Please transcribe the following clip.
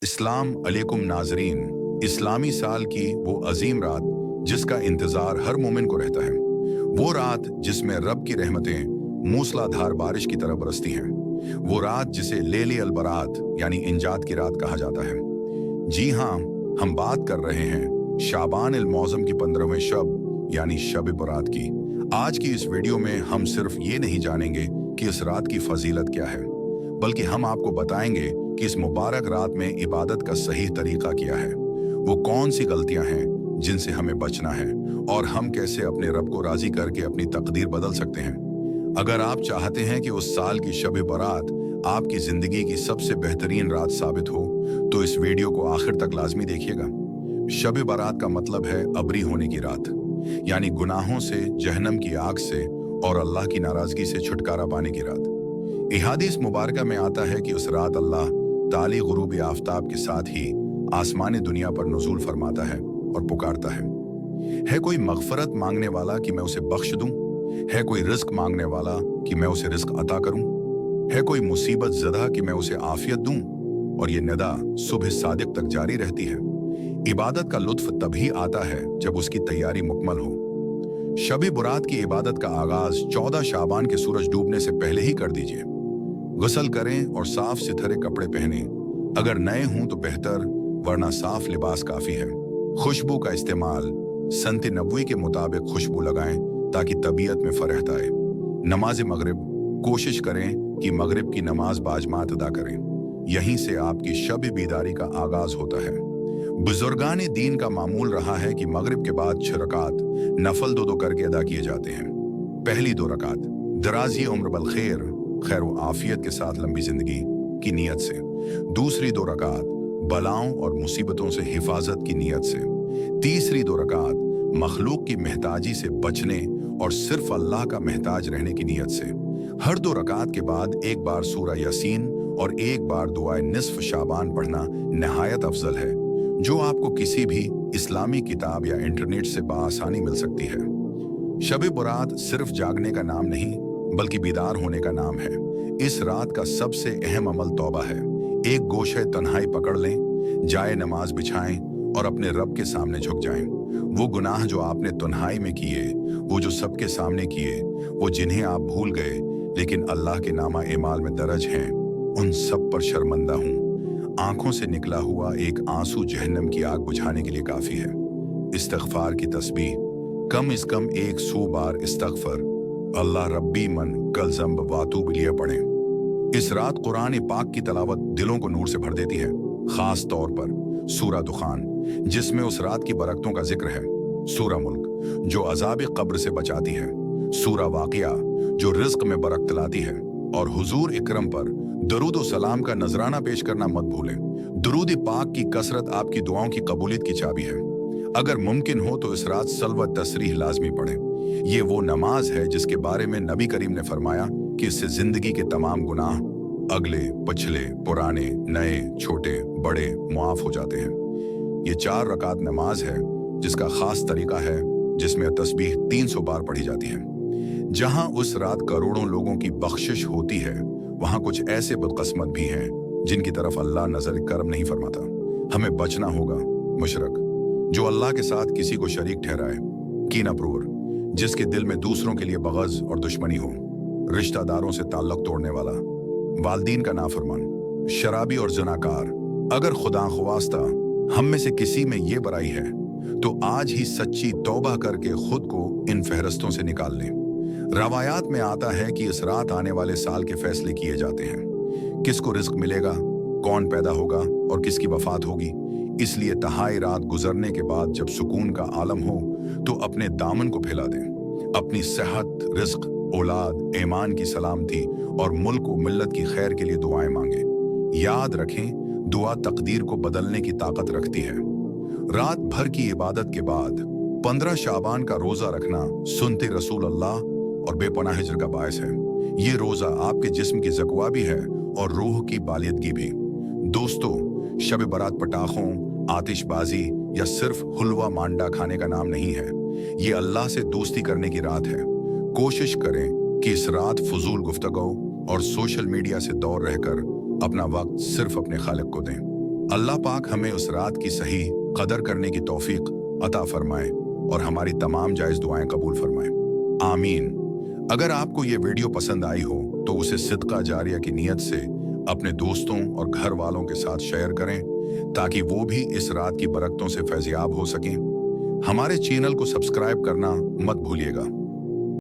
इस्लाम अलैकुम नाजरीन। इस्लामी साल की वो अजीम रात जिसका इंतजार हर मोमिन को रहता है, वो रात जिसमें रब की रहमतें मूसलाधार बारिश की तरह बरसती हैं, वो रात जिसे लेली अल बरात यानी इंजात की रात कहा जाता है। जी हाँ, हम बात कर रहे हैं शाबान अल मौज़म की 15वें शब यानी शब बरात की। आज की इस वीडियो में हम सिर्फ ये नहीं जानेंगे कि इस रात की फजीलत क्या है, बल्कि हम आपको बताएंगे कि इस मुबारक रात में इबादत का सही तरीका क्या है, वो कौन सी गलतियां हैं जिनसे हमें बचना है, और हम कैसे अपने रब को राजी करके अपनी तकदीर बदल सकते हैं। अगर आप चाहते हैं कि उस साल की शब बारात आपकी जिंदगी की सबसे बेहतरीन रात साबित हो, तो इस वीडियो को आखिर तक लाजमी देखिएगा। शब बारात का मतलब है अबरी होने की रात, यानी गुनाहों से, जहन्नम की आग से और अल्लाह की नाराजगी से छुटकारा पाने की रात। इहादीस मुबारका में आता है कि उस रात अल्लाह ताली गुरूब आफ्ताब के साथ ही आसमानी दुनिया पर नुज़ूल फरमाता है और पुकारता है कोई मगफरत मांगने वाला कि मैं उसे बख्श दूं, है कोई रिस्क मांगने वाला कि मैं उसे रिस्क अता करूं, है कोई मुसीबत ज़दा कि मैं उसे आफियत दूं। और ये निदा सुबह सादिक तक जारी रहती है। इबादत का लुत्फ तभी आता है जब उसकी तैयारी मुकम्मल हो। शब बरात की इबादत का आगाज 14 शाबान के सूरज डूबने से पहले ही कर दीजिए। गुस्ल करें और साफ सुथरे कपड़े पहने, अगर नए हों तो बेहतर, वरना साफ लिबास काफी है। खुशबू का इस्तेमाल सन्त नबवी के मुताबिक खुशबू लगाएं ताकि तबीयत में फरहत आए। नमाज मगरिब कोशिश करें कि मगरिब की नमाज बाजमात अदा करें, यहीं से आपकी शब बीदारी का आगाज होता है। बुजुर्गान दीन का मामूल रहा है कि मगरिब के बाद 6 रकात नफल दो करके अदा किए जाते हैं। पहली 2 रकात दराजी उम्र बल खैर व आफियत के साथ लंबी जिंदगी की नीयत से, दूसरी 2 रकात बलाओं और मुसीबतों से हिफाजत की नीयत से, तीसरी 2 रकात मखलूक की महताजी से बचने और सिर्फ अल्लाह का महताज रहने की नीयत से। हर 2 रकात के बाद एक बार सूरा यासीन और एक बार दुआए निस्फ शाबान पढ़ना नहायत अफजल है, जो आपको किसी भी इस्लामी किताब या इंटरनेट से बाआसानी मिल सकती है। शब बरात सिर्फ जागने का नाम नहीं बल्कि बीदार होने का नाम है। इस रात का सबसे अहम अमल तौबा है। एक गोशे तन्हाई पकड़ लें, जाए नमाज बिछाएं और अपने रब के सामने झुक जाएं। वो गुनाह जो आपने तन्हाई में किए, वो जो सबके सामने किए, वो जिन्हें आप भूल गए लेकिन अल्लाह के नामा एमाल में दर्ज हैं, उन सब पर शर्मंदा हूँ। आंखों से निकला हुआ एक आंसू जहन्नम की आग बुझाने के लिए काफी है। इस्तगफार की तस्बीह कम से कम 100 बार इस्तगफर अल्लाह रब्बी मन कल ज़ंब वातूब लिए पढ़ें। इस रात कुरान पाक की तलावत दिलों को नूर से भर देती है, खास तौर पर सूरा दुखान जिसमें उस रात की बरकतों का जिक्र है, सूरा मुल्क जो अजाब कब्र से बचाती है, सूरा वाक़िया जो रिज़्क में बरकत लाती है, और हुजूर इकरम पर दरूद व सलाम का नजराना पेश करना मत भूलें। दुरूद पाक की कसरत आपकी दुआओं की कबूलियत की चाबी है। अगर मुमकिन हो तो इस रात सलवत तस्रीह लाजमी पढ़ें। ये वो नमाज है जिसके बारे में नबी करीम ने फरमाया कि इससे जिंदगी के तमाम गुनाह, अगले पिछले पुराने नए छोटे बड़े, मुआफ हो जाते हैं। ये 4 रकात नमाज है जिसका खास तरीका है, जिसमें तस्बीह 300 बार पढ़ी जाती है। जहां उस रात करोड़ों लोगों की बख्शिश होती है, वहां कुछ ऐसे बदकिस्मत भी हैं जिनकी तरफ अल्लाह नजर करम नहीं फरमाता। हमें बचना होगा मुशरक, जो अल्लाह के साथ किसी को शरीक ठहराए, कीना प्रवर, जिसके दिल में दूसरों के लिए बग़ज़ और दुश्मनी हो, रिश्तेदारों से ताल्लुक तोड़ने वाला, वालदीन का नाफरमान, शराबी और ज़नाकार। अगर खुदा ख्वास्ता हम में से किसी में ये बुराई है तो आज ही सच्ची तौबा करके खुद को इन फहरिस्तों से निकाल लें। रवायात में आता है कि इस रात आने वाले साल के फैसले किए जाते हैं, किसको रिस्क मिलेगा, कौन पैदा होगा और किसकी वफात होगी। इसलिए तहाई रात गुजरने के बाद जब सुकून का आलम हो तो अपने दामन को फैला दें। अपनी सेहत, रिस्क, औलाद, ईमान की सलामती और मुल्क व मिल्लत की खैर के लिए दुआएं मांगें। याद रखें, दुआ तकदीर को बदलने की ताकत रखती है। रात भर की इबादत के बाद 15 शाबान का रोजा रखना सुन्नत रसूल अल्लाह और बेपनाह हिज्र का बायस है। ये रोजा आपके जिस्म की ज़क़वा भी है और रूह की बालियदगी भी। दोस्तों, शब बरात पटाखों, आतिशबाजी या सिर्फ हुलवा मांडा खाने का नाम नहीं है। ये अल्लाह से दोस्ती करने की रात है। कोशिश करें कि इस रात फजूल गुफ्तगू और सोशल मीडिया से दूर रहकर अपना वक्त सिर्फ अपने खालिक को दें। अल्लाह पाक हमें उस रात की सही कदर करने की तौफीक अता फरमाए और हमारी तमाम जायज़ दुआएं कबूल फरमाए। आमीन। अगर आपको ये वीडियो पसंद आई हो तो उसे सिदका जारिया की नीयत से अपने दोस्तों और घर वालों के साथ शेयर करें ताकि वो भी इस रात की बरकतों से फैज़याब हो सकें। हमारे चैनल को सब्सक्राइब करना मत भूलिएगा।